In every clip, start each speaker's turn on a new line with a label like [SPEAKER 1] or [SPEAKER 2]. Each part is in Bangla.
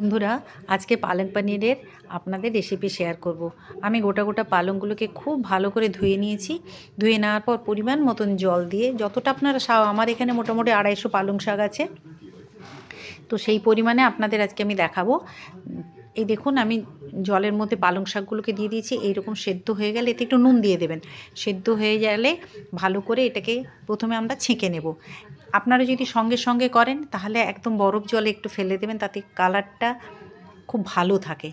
[SPEAKER 1] বন্ধুরা, আজকে পালং পনিরের আপনাদের রেসিপি শেয়ার করব। আমি গোটা গোটা পালংগুলোকে খুব ভালো করে ধুয়ে নিয়েছি। ধুয়ে নেওয়ার পর পরিমাণ মতন জল দিয়ে, যতটা আপনারা আমার এখানে মোটামুটি 250 পালং শাক আছে, তো সেই পরিমাণে আপনাদের আজকে আমি দেখাবো। এই দেখুন, আমি জলের মধ্যে পালং শাকগুলোকে দিয়ে দিয়েছি। এইরকম সেদ্ধ হয়ে গেলে এতে একটু নুন দিয়ে দেবেন। সেদ্ধ হয়ে গেলে ভালো করে এটাকে প্রথমে আমরা ছেঁকে নেব। আপনারা যদি সঙ্গে সঙ্গে করেন তাহলে একদম বরফ জলে একটু ফেলে দেবেন, তাতে কালারটা খুব ভালো থাকে।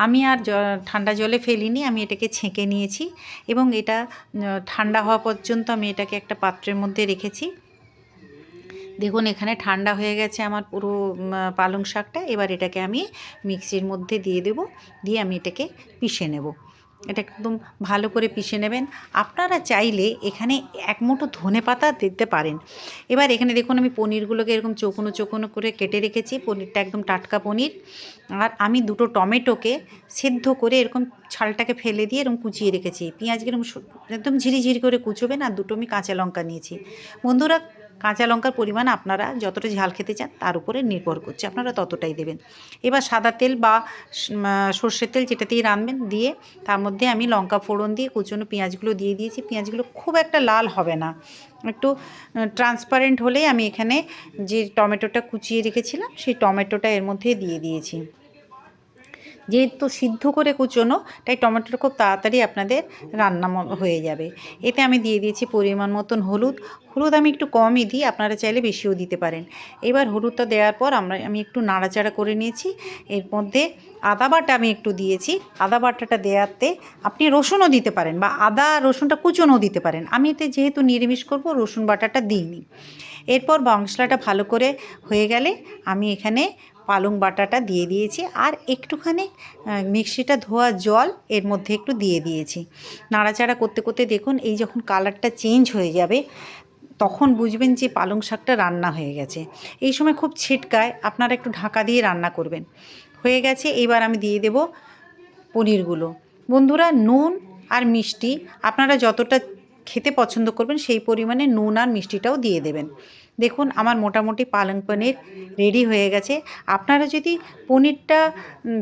[SPEAKER 1] আমি আর ঠান্ডা জলে ফেলিনি, আমি এটাকে ছেঁকে নিয়েছি এবং এটা ঠান্ডা হওয়া পর্যন্ত আমি এটাকে একটা পাত্রের মধ্যে রেখেছি। দেখুন, এখানে ঠান্ডা হয়ে গেছে আমার পুরো পালং শাকটা। এবার এটাকে আমি মিক্সির মধ্যে দিয়ে দেব, দিয়ে আমি এটাকে পিষে নেব। এটা একদম ভালো করে পিষে নেবেন। আপনারা চাইলে এখানে এক মুঠো ধনেপাতা দিতে পারেন। এবার এখানে দেখুন, আমি পনিরগুলোকে এরকম চৌকোনো চৌকোনো করে কেটে রেখেছি। পনিরটা একদম টাটকা পনির। আর আমি দুটো টমেটোকে সেদ্ধ করে এরকম ছালটাকে ফেলে দিয়ে এরকম কুচিয়ে রেখেছি। পেঁয়াজকে এরকম একদম ঝিরিঝিরি করে কুচোবেন। আর দুটো আমি কাঁচা লঙ্কা নিয়েছি। বন্ধুরা, কাঁচা লঙ্কার পরিমাণ আপনারা যতটা ঝাল খেতে চান তার উপরে নির্ভর করছে, আপনারা ততটাই দেবেন। এবার সাদা তেল বা সর্ষের তেল যেটাতেই রাঁধবেন, দিয়ে তার মধ্যে আমি লঙ্কা ফোড়ন দিয়ে কুচনো পেঁয়াজগুলো দিয়ে দিয়েছি। পেঁয়াজগুলো খুব একটা লাল হবে না, একটু ট্রান্সপারেন্ট হলেই আমি এখানে যে টমেটোটা কুচিয়ে রেখেছিলাম সেই টমেটোটা এর মধ্যে দিয়ে দিয়েছি। যেহেতু সিদ্ধ করে কুচোনো, তাই টমেটোটা খুব তাড়াতাড়ি আপনাদের রান্না হয়ে যাবে। এতে আমি দিয়ে দিয়েছি পরিমাণ মতন হলুদ। হলুদ আমি একটু কমই দিই, আপনারা চাইলে বেশিও দিতে পারেন। এবার হলুদটা দেওয়ার পর আমি একটু নাড়াচাড়া করে নিয়েছি। এর মধ্যে আদা বাটা আমি একটু দিয়েছি। আদা বাটাটা দেওয়াতে আপনি রসুনও দিতে পারেন বা আদা রসুনটা কুচোনোও দিতে পারেন। আমি এতে যেহেতু নিরামিষ করব, রসুন বাটাটা দিইনি। এরপর মশলাটা ভালো করে হয়ে গেলে আমি এখানে পালং বাটাটা দিয়ে দিয়েছি আর একটুখানি মিক্সিটা ধোয়া জল এর মধ্যে একটু দিয়ে দিয়েছি। নাড়াচাড়া করতে করতে দেখুন, এই যখন কালারটা চেঞ্জ হয়ে যাবে তখন বুঝবেন যে পালং শাকটা রান্না হয়ে গেছে। এই সময় খুব ছিটকায়, আপনারা একটু ঢাকা দিয়ে রান্না করবেন। হয়ে গেছে, এবার আমি দিয়ে দেব পনিরগুলো। বন্ধুরা, নুন আর মিষ্টি আপনারা যতটা খেতে পছন্দ করবেন সেই পরিমাণে নুন আর মিষ্টিটাও দিয়ে দেবেন। দেখুন, আমার মোটামুটি পালং পনির রেডি হয়ে গেছে। আপনারা যদি পনিরটা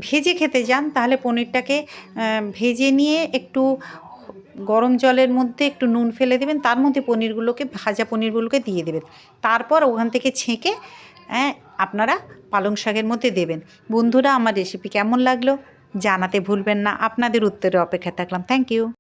[SPEAKER 1] ভেজে খেতে যান তাহলে পনিরটাকে ভেজে নিয়ে একটু গরম জলের মধ্যে একটু নুন ফেলে দেবেন, তার মধ্যে পনিরগুলোকে, ভাজা পনিরগুলোকে দিয়ে দেবেন। তারপর ওখান থেকে ছেঁকে আপনারা পালং শাকের মধ্যে দেবেন। বন্ধুরা, আমার রেসিপি কেমন লাগলো জানাতে ভুলবেন না। আপনাদের উত্তরে অপেক্ষা থাকলাম। Thank you.